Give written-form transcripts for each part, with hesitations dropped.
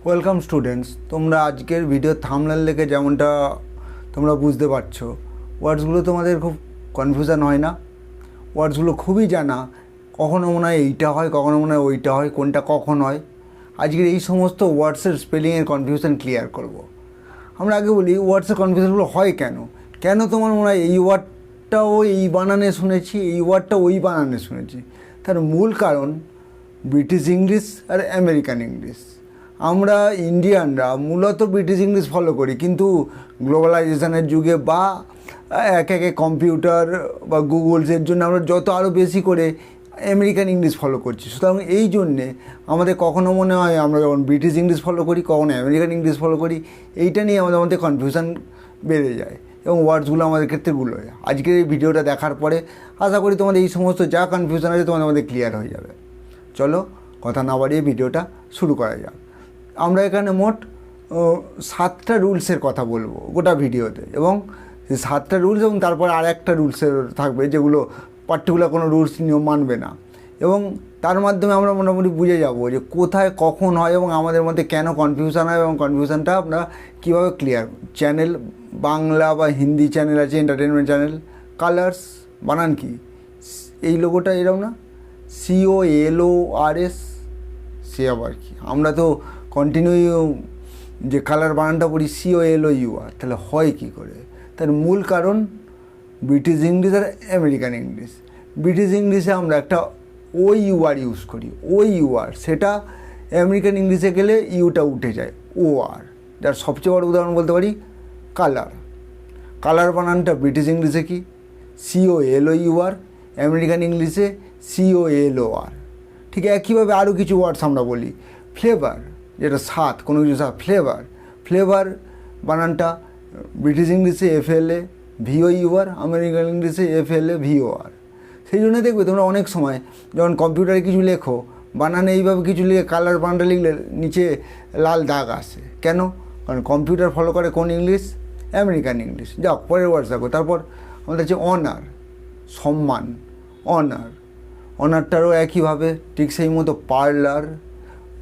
Welcome students, তোমরা আজকের video thumbnail দেখে যেমনটা তোমরা বুঝতে পারছো, ওয়ার্ডসগুলো তোমাদের খুব কনফিউশন হয় না? ওয়ার্ডসগুলো খুবই জানা, কখনো মনে হয় এইটা হয়, কখনো মনে হয় ওইটা হয়, কোনটা কখন হয়। আজকের এই সমস্ত ওয়ার্ডসের স্পেলিংয়ের কনফিউশন ক্লিয়ার করব। আমরা আগে বলি ওয়ার্ডসের কনফিউশনগুলো হয় কেন। কেন তোমার মনে হয় এই ওয়ার্ডটাও এই বানানে শুনেছি, এই ওয়ার্ডটা ওই বানানে শুনেছি? তার মূল কারণ ব্রিটিশ ইংলিশ আর আমেরিকান ইংলিশ। আমরা ইন্ডিয়ানরা মূলত ব্রিটিশ ইংলিশ ফলো করি, কিন্তু গ্লোবালাইজেশনের যুগে বা এক একে কম্পিউটার বা গুগলসের জন্য আমরা যত আরও বেশি করে আমেরিকান ইংলিশ ফলো করছি। সুতরাং এই জন্যে আমাদের কখনো মনে হয় আমরা যখন ব্রিটিশ ইংলিশ ফলো করি, কখনো আমেরিকান ইংলিশ ফলো করি, এইটা নিয়ে আমাদের মধ্যে কনফিউশন বেড়ে যায় এবং ওয়ার্ডসগুলো আমাদের ক্ষেত্রে ভুল হয়। আজকের এই ভিডিওটা দেখার পরে আশা করি তোমাদের এই সমস্ত যা কনফিউশন আছে তোমাদের মধ্যে ক্লিয়ার হয়ে যাবে। চলো কথা না বাড়িয়ে ভিডিওটা শুরু করা যাক। আমরা এখানে মোট 7টা রুলসের কথা বলবো গোটা ভিডিওতে, এবং সেই 7টা রুলস এবং তারপর আর একটা রুলসের থাকবে যেগুলো পার্টিকুলার কোনো রুলস নিয়ম মানবে না, এবং তার মাধ্যমে আমরা মোটামুটি বুঝে যাব যে কোথায় কখন হয় এবং আমাদের মধ্যে কেন কনফিউশন হয় এবং কনফিউশনটা আমরা কীভাবে ক্লিয়ার। চ্যানেল বাংলা বা হিন্দি চ্যানেল আছে, এন্টারটেনমেন্ট চ্যানেল। কালার্স বানান কি? এই লোগোটা এরকম না, COLORS, সে আবার কি? আমরা তো কন্টিনিউ যে কালার বানানটা পড়ি COLOUR, তাহলে হয় কী করে? তার মূল কারণ ব্রিটিশ ইংলিশ আর আমেরিকান ইংলিশ। ব্রিটিশ ইংলিশে আমরা একটা OUR ইউজ করি, OUR, সেটা আমেরিকান ইংলিশে গেলে ইউটা উঠে যায়, OR। যার সবচেয়ে বড় উদাহরণ বলতে পারি কালার। কালার বানানটা ব্রিটিশ ইংলিশে কি? COLOUR, আমেরিকান ইংলিশে COLOR। ঠিক একইভাবে আরও কিছু ওয়ার্ডস আমরা বলি। ফ্লেভার, যেটা স্বাদ, কোনো কিছু স্বাদ, ফ্লেভার। ফ্লেভার বানানটা ব্রিটিশ ইংলিশে FLA VOUR, আমেরিকান ইংলিশে FLA VOR। সেই জন্য দেখবে তোমরা অনেক সময় যখন কম্পিউটারে কিছু লেখো, বানানে এইভাবে কিছু লিখে কালার বানানটা লিখলে নিচে লাল দাগ আসে। কেন? কারণ কম্পিউটার ফলো করে কোন ইংলিশ? American English. যাও পরের ওয়ার্ডস দেখো। তারপর আমাদের হচ্ছে অনার, সম্মান, অনার। অনারটারও একইভাবে ঠিক সেই মতো পার্লার।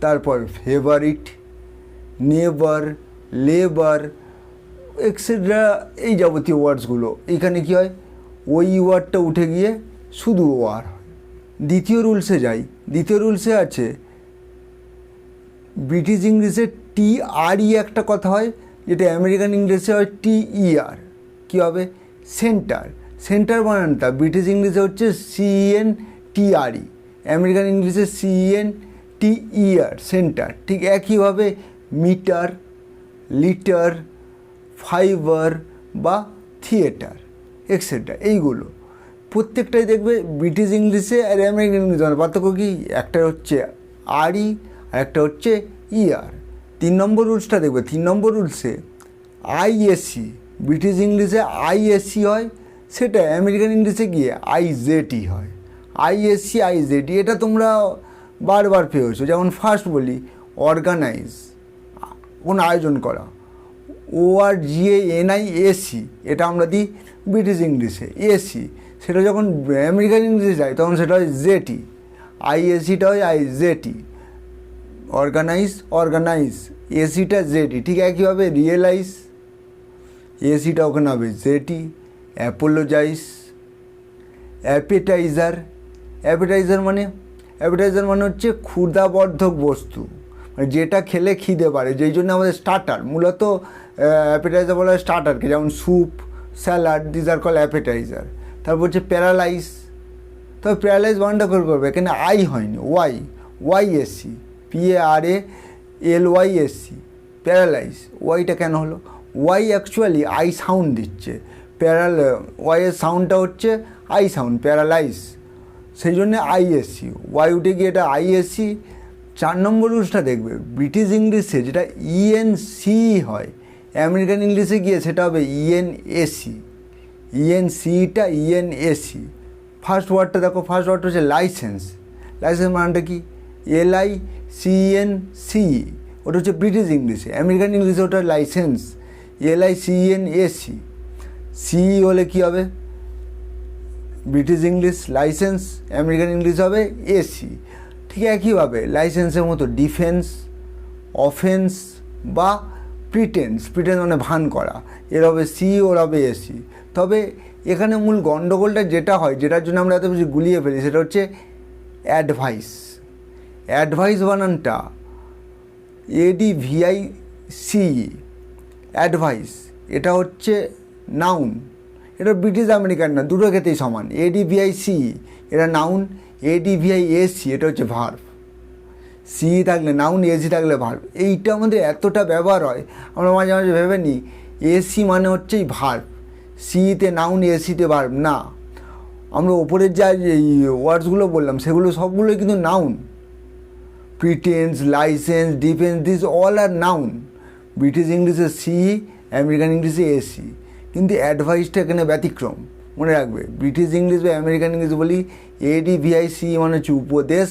তারপর ফেভারিট, নেবার, লেবার, এক্সেট্রা, এই যাবতীয় ওয়ার্ডসগুলো। এইখানে কী হয়? ওই ওয়ার্ডটা উঠে গিয়ে শুধু ওয়ার হয়। দ্বিতীয় রুলসে যাই। দ্বিতীয় রুলসে আছে ব্রিটিশ ইংলিশে TRE একটা কথা হয়, যেটা আমেরিকান ইংলিশে হয় TER। কী হবে? সেন্টার। সেন্টার বানানটা ব্রিটিশ ইংলিশে হচ্ছে CENTRE, আমেরিকান ইংলিশে CENTER, সেন্টার। ঠিক একইভাবে মিটার, লিটার, ফাইবার বা থিয়েটার, এক্সেট্রা। এইগুলো প্রত্যেকটাই দেখবে ব্রিটিশ ইংলিশে আর আমেরিকান ইংলিশে পার্থক্য কি? একটা হচ্ছে RE আর একটা হচ্ছে ER। 3 নম্বর রুলসটা দেখবে। 3 নম্বর রুলসে ISE, ব্রিটিশ ইংলিশে ISE হয়, সেটা আমেরিকান ইংলিশে গিয়ে IZE হয়। ISE IZE, এটা তোমরা বারবার পেয়েছো। যেমন ফার্স্ট বলি অর্গানাইজ, কোনো আয়োজন করা, ORGANIAC, এটা আমরা দিই ব্রিটিশ ইংলিশে AC। সেটা যখন আমেরিকান ইংলিশে যায় তখন সেটা হয় ZE। ISEটা হয় IZE, অর্গানাইজ, অর্গানাইজ, ACটা ZE। ঠিক একইভাবে রিয়েলাইজ, ACটা ওখানে হবে ZE। Apologize, appetiser. অ্যাপেটাইজার মানে হচ্ছে ক্ষুধাবর্ধক বস্তু, মানে যেটা খেলে খিদে পারে, যেই জন্য আমাদের স্টার্টার, মূলত অ্যাপেটাইজার বলা হয় স্টার্টারকে, যেমন soup, salad, this are call appetizer. তারপর হচ্ছে প্যারালাইজ। তবে প্যারালাইজ বানানটা করে করবে, এখানে আই হয়নি, YYSC, PARALYSC, প্যারালাইজ। ওয়াইটা কেন হলো? ওয়াই অ্যাকচুয়ালি আই সাউন্ড দিচ্ছে, ওয়াইয়ের সাউন্ডটা হচ্ছে আই সাউন্ড, প্যারালাইজ, সেই জন্যে ISC। ওয়াই উঠে গিয়ে এটা ISC। 4 নম্বর রুলসটা দেখবে, ব্রিটিশ ইংলিশে যেটা ENC হয়, আমেরিকান ইংলিশে গিয়ে সেটা হবে ENAC। ENCটা ENAC। ফার্স্ট ওয়ার্ডটা দেখো। ফার্স্ট ওয়ার্ডটা হচ্ছে লাইসেন্স। লাইসেন্স মানেটা কি? LICENC, ওটা হচ্ছে ব্রিটিশ ইংলিশে। আমেরিকান ইংলিশে ওটা লাইসেন্স, LICENAC। সি হলে কী হবে? British English licence, American English হবে AC। ঠিক একইভাবে লাইসেন্সের মতো ডিফেন্স, অফেন্স বা প্রিটেন্স মানে ভান করা, এর হবে সি, ওর হবে এসি। তবে এখানে মূল গণ্ডগোলটা যেটা হয়, যেটার জন্য আমরা এত বেশি গুলিয়ে ফেলি, সেটা হচ্ছে অ্যাডভাইস। অ্যাডভাইস বানানটা ADVICE, অ্যাডভাইস, এটা হচ্ছে নাউন। এটা ব্রিটিশ আমেরিকান না, দুটো ক্ষেত্রেই সমান। ADVICE এটা নাউন, ADVIAC এটা হচ্ছে ভার্ব। সি থাকলে নাউন, এসি থাকলে ভার্ব। এইটা আমাদের এতটা ব্যবহার হয়, আমরা মাঝে মাঝে ভেবে নিই এসি মানে হচ্ছে এই ভার্ব, সিতে নাউন, এসিতে ভার্ব। না, আমরা ওপরের যা এই ওয়ার্ডসগুলো বললাম সেগুলো সবগুলোই কিন্তু noun. Pretence, licence, defence, this all are noun. British ইংলিশে সি, আমেরিকান ইংলিশে এসি। কিন্তু অ্যাডভাইসটা এখানে ব্যতিক্রম, মনে রাখবে। ব্রিটিশ ইংলিশ বা আমেরিকান ইংলিশ বলি ADVIC মানে হচ্ছে উপদেশ,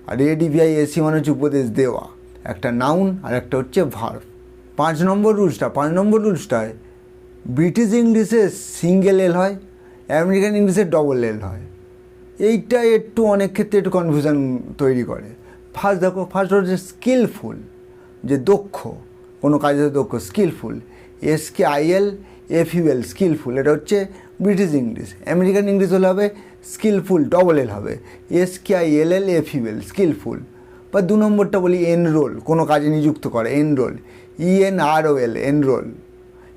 আর ADVIAC মানে হচ্ছে উপদেশ দেওয়া, একটা নাউন আর একটা হচ্ছে ভার্ব। 5 নম্বর রুলসটায় ব্রিটিশ ইংলিশে সিঙ্গেল এল হয়, আমেরিকান ইংলিশে ডবল এল হয়। এইটা একটু অনেক ক্ষেত্রে একটু কনফিউশন তৈরি করে। ফার্স্ট হচ্ছে স্কিলফুল, যে দক্ষ, কোনো কাজে দক্ষ, স্কিলফুল, SKILFUL, স্কিলফুল, এটা হচ্ছে ব্রিটিশ ইংলিশ। আমেরিকান ইংলিশ হলে হবে স্কিলফুল, ডবল এল হবে, SKILLFUL, স্কিলফুল। বা 2 নম্বরটা বলি এনরোল, কোনো কাজে নিযুক্ত করে, এনরোল, ENROL, এনরোল,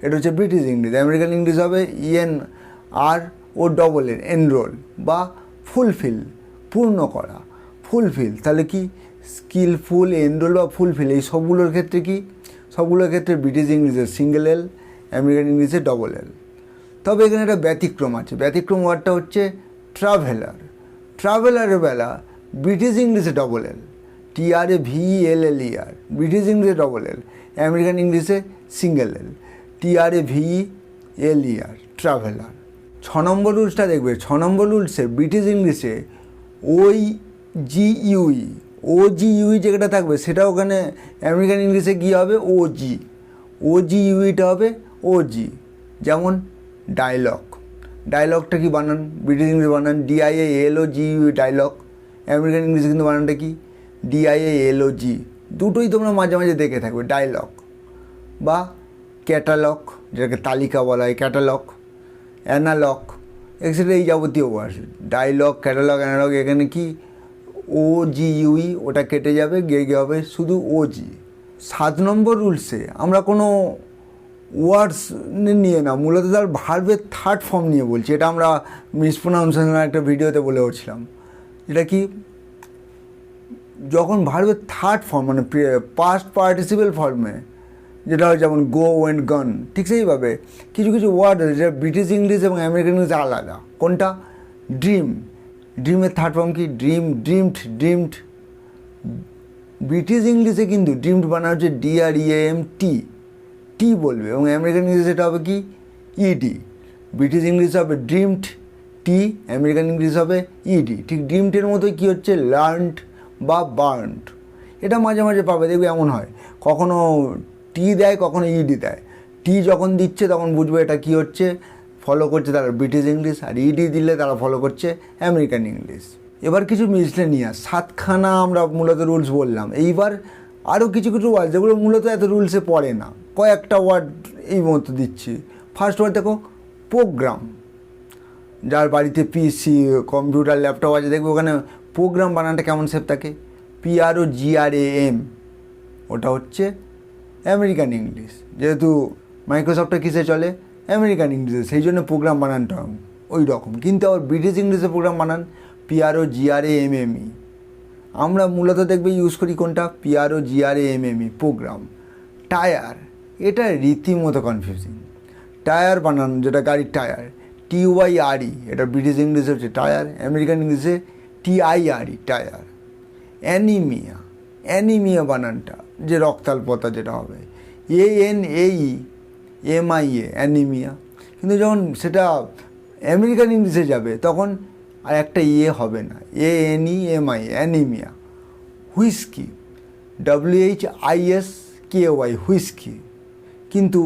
এটা হচ্ছে ব্রিটিশ ইংলিশ। আমেরিকান ইংলিশ হবে ENROL, এনরোল। বা ফুলফিল, পূর্ণ করা, ফুলফিল, তাহলে কি স্কিলফুল, এনরোল বা ফুলফিল, এই সবগুলোর ক্ষেত্রে কি, সবগুলোর ক্ষেত্রে ব্রিটিশ ইংলিশে সিঙ্গেল এল, আমেরিকান ইংলিশে ডবল এল। তবে এখানে একটা ব্যতিক্রম আছে। ব্যতিক্রম ওয়ার্ডটা হচ্ছে ট্রাভেলার। ট্রাভেলারের বেলা ব্রিটিশ ইংলিশে ডবল এল, TRAVELLER, ব্রিটিশ ইংলিশে ডবল এল, আমেরিকান ইংলিশে সিঙ্গেল এল, TRAVELER, ট্রাভেলার। 6 নম্বর রুলসটা দেখবে। 6 নম্বর রুলসে ব্রিটিশ ইংলিশে OGUE যেটা থাকবে সেটা ওখানে আমেরিকান ইংলিশে কী হবে, OGUEটা হবে OG। যেমন ডায়লগটা কি বানান, ব্রিটিশ ইংলিশ বানান DIALOGUE, ডায়লগ। আমেরিকান ইংলিশে কিন্তু বানানটা কি DIALOG। দুটোই তোমরা মাঝে মাঝে দেখে থাকবে, ডায়লগ। বা ক্যাটালগ, যেটাকে তালিকা বলা হয়, ক্যাটালগ, অ্যানালগ, এক্সেট্রা, এই যাবতীয় ওয়ার্ড। ডায়লগ, ক্যাটালগ, অ্যানালগ, এখানে কি OGUE, ওটা কেটে যাবে, গিয়ে হবে শুধু OG। 7 নম্বর রুলসে আমরা কোনো ওয়ার্ডস নিয়ে না, মূলত তার ভার্বের থার্ড ফর্ম নিয়ে বলছি। এটা আমরা মিসপ্রোনাউন্সিয়েশন একটা ভিডিওতে বলেওছিলাম। এটা কি, যখন ভার্বের থার্ড ফর্ম মানে পাস্ট পার্টিসিপেল ফর্মে, যেটা হয় যেমন গো, ওয়েন্ট, গন, ঠিক সেইভাবে কিছু কিছু ওয়ার্ড আছে যেটা ব্রিটিশ ইংলিশ এবং আমেরিকান ইংলিশ আলাদা। কোনটা? ড্রিমের থার্ড ফর্ম কি? ড্রিমড। ব্রিটিশ ইংলিশে কিন্তু ড্রিমড বানা হচ্ছে DREAMT, টি বলবে, এবং আমেরিকান ইংলিশে এটা হবে কি ED। ব্রিটিশ ইংলিশে হবে ড্রিমড টি, আমেরিকান ইংলিশ হবে ED। ঠিক ড্রিমটের মতোই কী হচ্ছে, লার্নড বা বার্নড। এটা মাঝে মাঝে পাবে, দেখবে এমন হয়, কখনো টি দেয়, কখনো ED দেয়। টি যখন দিচ্ছে তখন বুঝবে এটা কী হচ্ছে, ফলো করছে তারা ব্রিটিশ ইংলিশ, আর ED দিলে তারা ফলো করছে আমেরিকান ইংলিশ। এবার কিছু মিসলেনিয়াস 7খানা আমরা মূলত রুলস বললাম। এইবার আরও কিছু কিছু ওয়ার্ড যেগুলো মূলত এত রুলসে পড়ে না, কয়েকটা ওয়ার্ড এই মতো দিচ্ছি। ফার্স্ট ওয়ার্ড দেখো, প্রোগ্রাম। যার বাড়িতে PC, কম্পিউটার, ল্যাপটপ আছে, দেখবে ওখানে প্রোগ্রাম বানানটা কেমন শেপ থাকে, PROGRAM, ওটা হচ্ছে আমেরিকান ইংলিশ। যেহেতু মাইক্রোসফটটা কিসে চলে, আমেরিকান ইংলিশে, সেই জন্য প্রোগ্রাম বানানটা ওই রকম। কিন্তু আবার ব্রিটিশ ইংলিশে প্রোগ্রাম বানান PROGRAMME। আমরা মূলত দেখবে ইউজ করি কোনটা, PROGRAMME, প্রোগ্রাম। টায়ার, এটা রীতিমতো কনফিউজিং। টায়ার বানান, যেটা গাড়ির টায়ার, TYRE, এটা ব্রিটিশ ইংলিশে হচ্ছে টায়ার, আমেরিকান ইংলিশে TIRE, টায়ার। অ্যানিমিয়া বানানটা, যে রক্তাল্পতা যেটা হবে, ANAEMIA, অ্যানিমিয়া। কিন্তু যখন সেটা আমেরিকান ইংলিশে যাবে তখন আর একটা হবে না, ANEMI, anaemia. Whisky, WHISKY, whisky. কিন্তু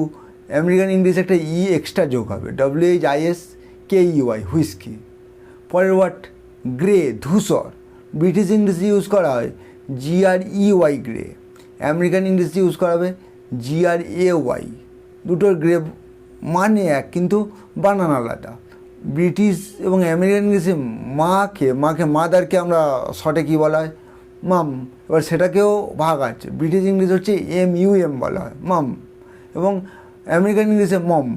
আমেরিকান ইংলিশে একটা এক্সট্রা যোগ হবে, WHISKEY, হুইস্কি। পরের ওয়ার্ড গ্রে, ধূসর। ব্রিটিশ ইংলিশে ইউজ করা হয় GREY, grey. American English use করাবে GRAY, দুটোর গ্রেভ মানে এক কিন্তু বানান আলাদা। ব্রিটিশ এবং আমেরিকান ইংলিশে মাকে মাদারকে আমরা শর্টে কী বলা হয়? মাম। এবার সেটাকেও ভাগ আছে, ব্রিটিশ ইংলিশ হচ্ছে MUM বলা হয়, মাম, এবং আমেরিকান ইংলিশে মম,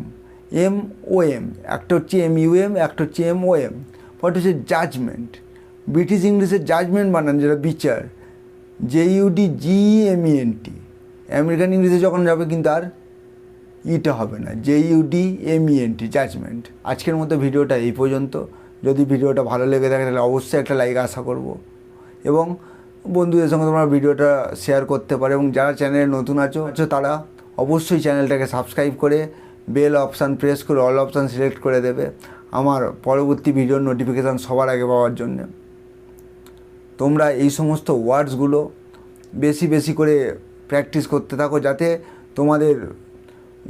MOM। একটা হচ্ছে MUM, একটা হচ্ছে MOM। পরে হচ্ছে জাজমেন্ট। ব্রিটিশ ইংলিশে জাজমেন্ট বানান যেটা বিচার, JUDGEMENT। আমেরিকান ইংলিশে যখন যাবে কিন্তু আর ইটা হবে না, JUDMENT, জাজমেন্ট। আজকের মতো ভিডিওটা এই পর্যন্ত। যদি ভিডিওটা ভালো লেগে থাকে তাহলে অবশ্যই একটা লাইক আশা করব, এবং বন্ধুদের সঙ্গে তোমরা ভিডিওটা শেয়ার করতে পারো, এবং যারা চ্যানেলে নতুন আছো তারা অবশ্যই চ্যানেলটাকে সাবস্ক্রাইব করে বেল অপশান প্রেস করে অল অপশান সিলেক্ট করে দেবে আমার পরবর্তী ভিডিওর নোটিফিকেশান সবার আগে পাওয়ার জন্য। তোমরা এই সমস্ত ওয়ার্ডসগুলো বেশি বেশি করে প্র্যাকটিস করতে থাকো, যাতে তোমাদের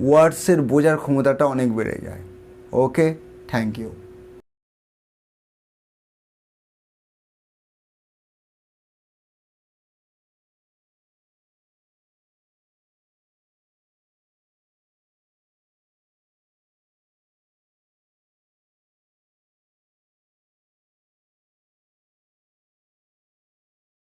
ওয়ার্ডসের বোঝার ক্ষমতাটা অনেক বেড়ে যায়। ওকে, থ্যাংক ইউ।